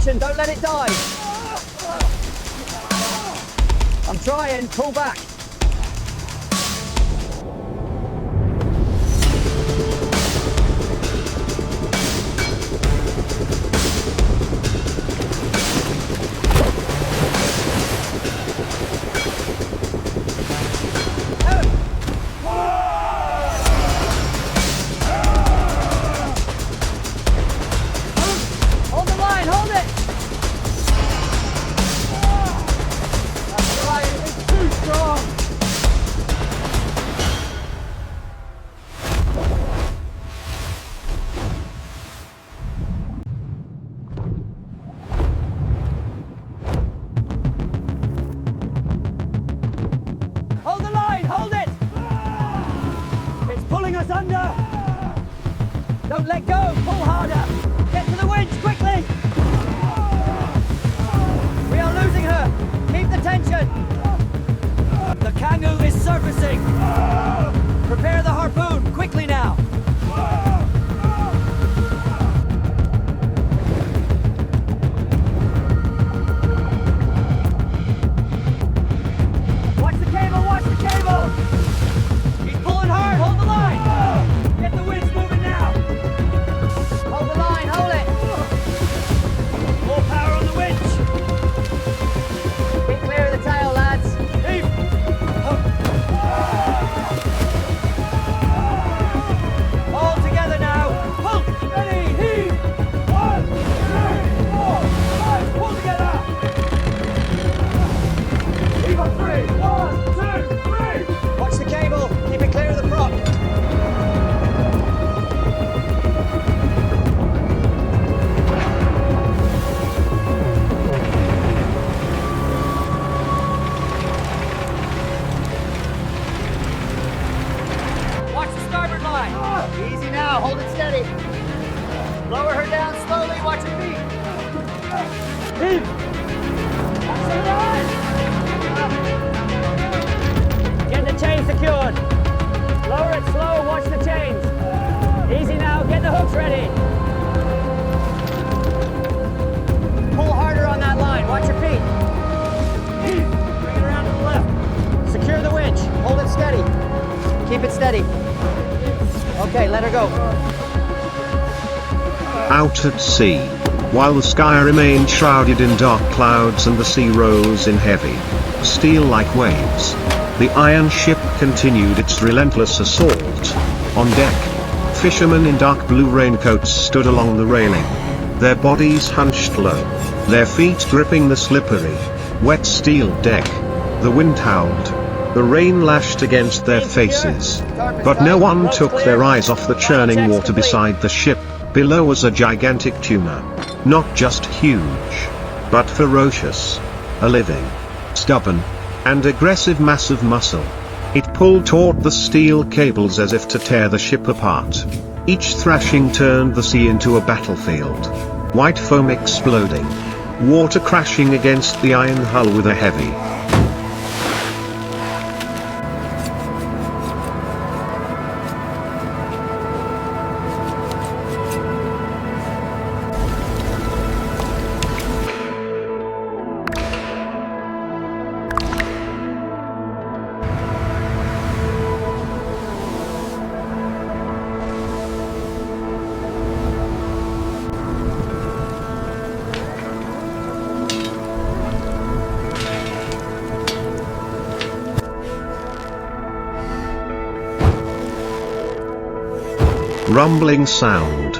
tension, don't let it die. I'm trying, pull back. Don't let go, pull harder. Get to the winch, quickly. We are losing her. Keep the tension. The Kangu is surfacing. Prepare the harpoon, quickly now. Watch the cable, watch the cable. He's pulling hard, hold the line. Get the winch moving now. Hold the line, hold it. More power on the winch. Get clear of the tail, lads. Heave. All together now. Pull. Ready, heave. 1, 2, 4, 5. Pull together. Heave on 3. 1, 2, 3. Watch the cable. Keep it clear of the prop. Easy now, hold it steady. Lower her down slowly, watch her feet. Heave. Get the chain secured. Lower it slow, watch the chains. Easy now, get the hooks ready. Pull harder on that line, watch your feet. Heave. Bring it around to the left. Secure the winch, hold it steady. Keep it steady. Okay, let her go. Out at sea, while the sky remained shrouded in dark clouds and the sea rose in heavy, steel-like waves, the iron ship continued its relentless assault. On deck, fishermen in dark blue raincoats stood along the railing, their bodies hunched low, their feet gripping the slippery, wet steel deck. The wind howled. The rain lashed against their faces, but no one took their eyes off the churning water beside the ship. Below was a gigantic tuna, not just huge, but ferocious, a living, stubborn, and aggressive mass of muscle. It pulled taut the steel cables as if to tear the ship apart. Each thrashing turned the sea into a battlefield. White foam exploding, water crashing against the iron hull with a heavy, rumbling sound.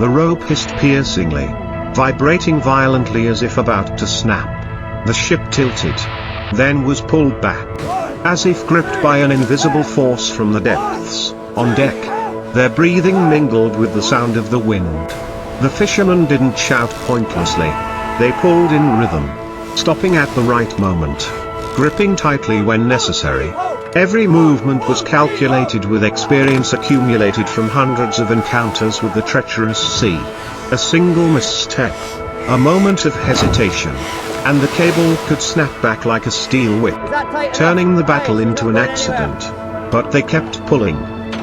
The rope hissed piercingly, vibrating violently as if about to snap. The ship tilted, then was pulled back, as if gripped by an invisible force from the depths. On deck, their breathing mingled with the sound of the wind. The fishermen didn't shout pointlessly. They pulled in rhythm, stopping at the right moment, gripping tightly when necessary. Every movement was calculated with experience accumulated from hundreds of encounters with the treacherous sea. A single misstep, a moment of hesitation, and the cable could snap back like a steel whip, turning the battle into an accident. But they kept pulling.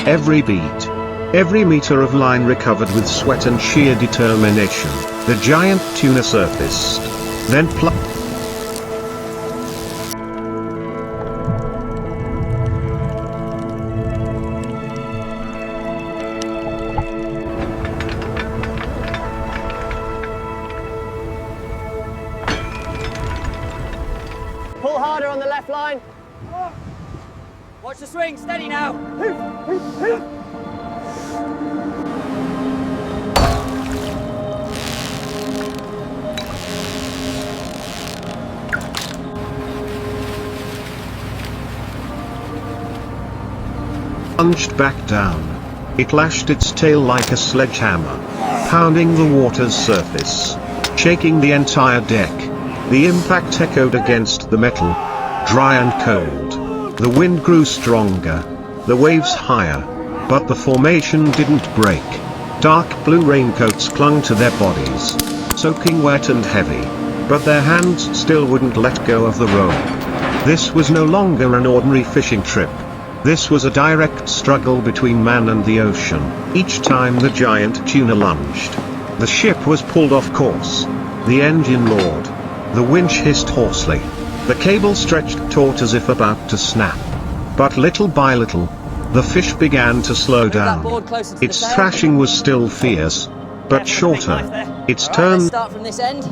Every beat, Every meter of line recovered with sweat and sheer determination. The giant tuna surfaced. Then Pull harder on the left line. Watch the swing, steady now. plunged back down. It lashed its tail like a sledgehammer, pounding the water's surface, shaking the entire deck. The impact echoed against the metal, dry and cold. The wind grew stronger, the waves higher, but the formation didn't break. Dark blue raincoats clung to their bodies, soaking wet and heavy, but their hands still wouldn't let go of the rope. This was no longer an ordinary fishing trip. This was a direct struggle between man and the ocean. Each time the giant tuna lunged, the ship was pulled off course. The engine roared. The winch hissed hoarsely. The cable stretched taut as if about to snap. But little by little, the fish began to slow down. Its thrashing was still fierce, but shorter. Its turn. Let's start from this end.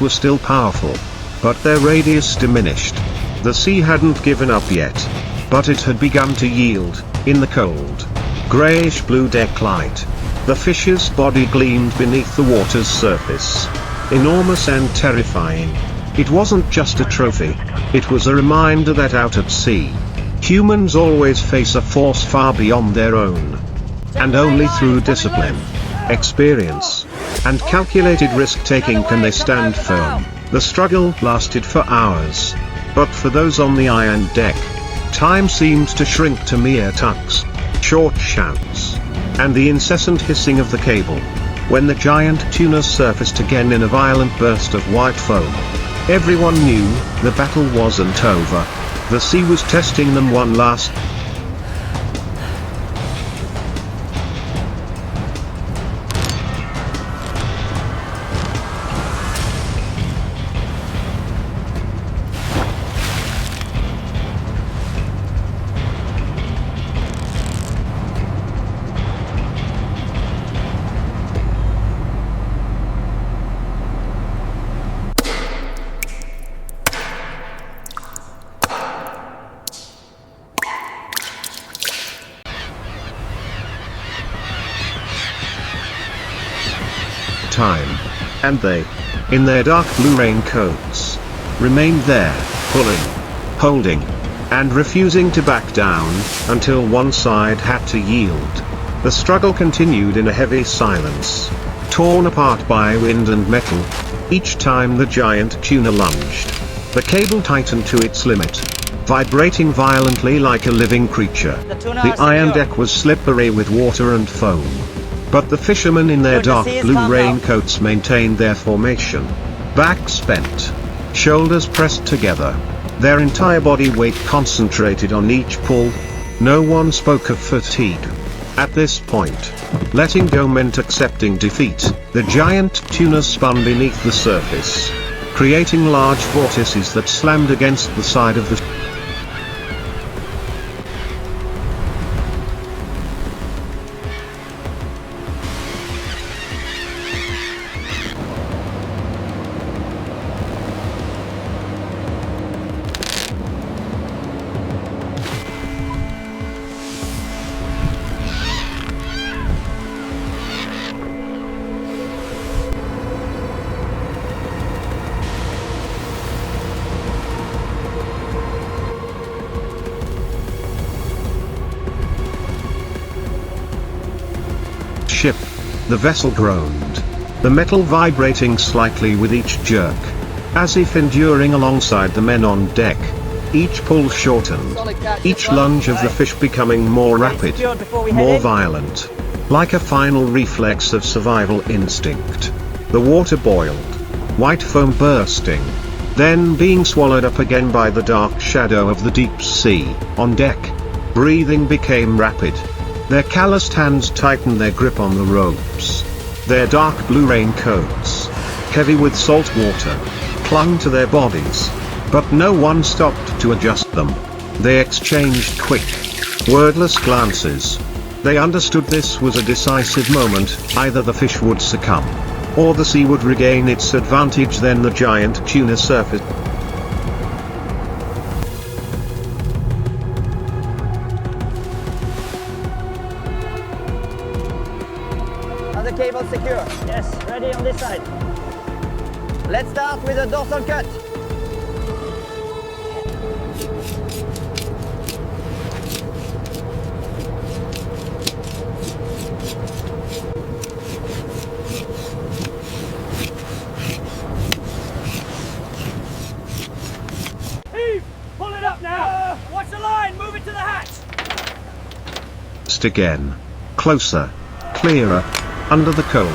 Were still powerful, but their radius diminished. The sea hadn't given up yet, but it had begun to yield. In the cold, grayish-blue deck light, the fish's body gleamed beneath the water's surface. Enormous and terrifying. It wasn't just a trophy, it was a reminder that out at sea, humans always face a force far beyond their own. And only through discipline, experience, and calculated risk-taking can they stand firm. The struggle lasted for hours. But for those on the iron deck, time seemed to shrink to mere tucks, short shouts, and the incessant hissing of the cable. When the giant tuna surfaced again in a violent burst of white foam, everyone knew the battle wasn't over. The sea was testing them one last time. And they, in their dark blue raincoats, remained there, pulling, holding, and refusing to back down, until one side had to yield. The struggle continued in a heavy silence, torn apart by wind and metal. Each time the giant tuna lunged, the cable tightened to its limit, vibrating violently like a living creature. The iron deck was slippery with water and foam. But the fishermen in their dark blue raincoats maintained their formation. Backs bent, shoulders pressed together, their entire body weight concentrated on each pull. No one spoke of fatigue. At this point, letting go meant accepting defeat. The giant tuna spun beneath the surface, creating large vortices that slammed against the side of the The vessel groaned, the metal vibrating slightly with each jerk, as if enduring alongside the men on deck. Each pull shortened, each lunge of the fish becoming more rapid, more violent, like a final reflex of survival instinct. The water boiled, white foam bursting, then being swallowed up again by the dark shadow of the deep sea. On deck, breathing became rapid. Their calloused hands tightened their grip on the ropes. Their dark blue raincoats, heavy with salt water, clung to their bodies. But no one stopped to adjust them. They exchanged quick, wordless glances. They understood this was a decisive moment. Either the fish would succumb, or the sea would regain its advantage. Then the giant tuna surfaced. Are the cables secure? Yes, ready on this side. Let's start with a dorsal cut. Pull it up now! Watch the line! Move it to the hatch! Again. Closer. Clearer. Under the cold,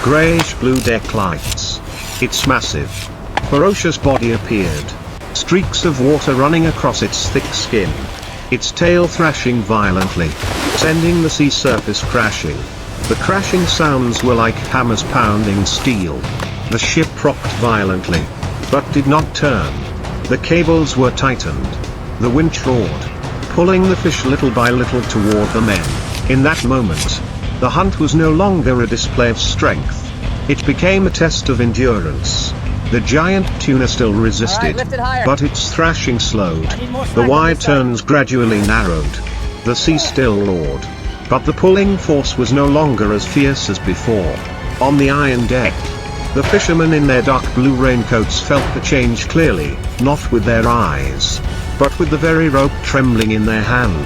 greyish-blue deck lights. Its massive, ferocious body appeared. Streaks of water running across its thick skin. Its tail thrashing violently, sending the sea surface crashing. The crashing sounds were like hammers pounding steel. The ship rocked violently, but did not turn. The cables were tightened. The winch roared, pulling the fish little by little toward the men. In that moment, the hunt was no longer a display of strength. It became a test of endurance. The giant tuna still resisted, but its thrashing slowed. The wide turns gradually narrowed. The sea still roared, but the pulling force was no longer as fierce as before. On the iron deck, the fishermen in their dark blue raincoats felt the change clearly, not with their eyes, but with the very rope trembling in their hand.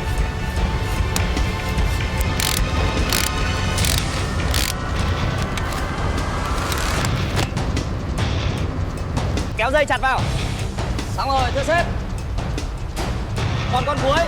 Kéo dây chặt vào. Xong rồi, thưa sếp. Còn con cuối.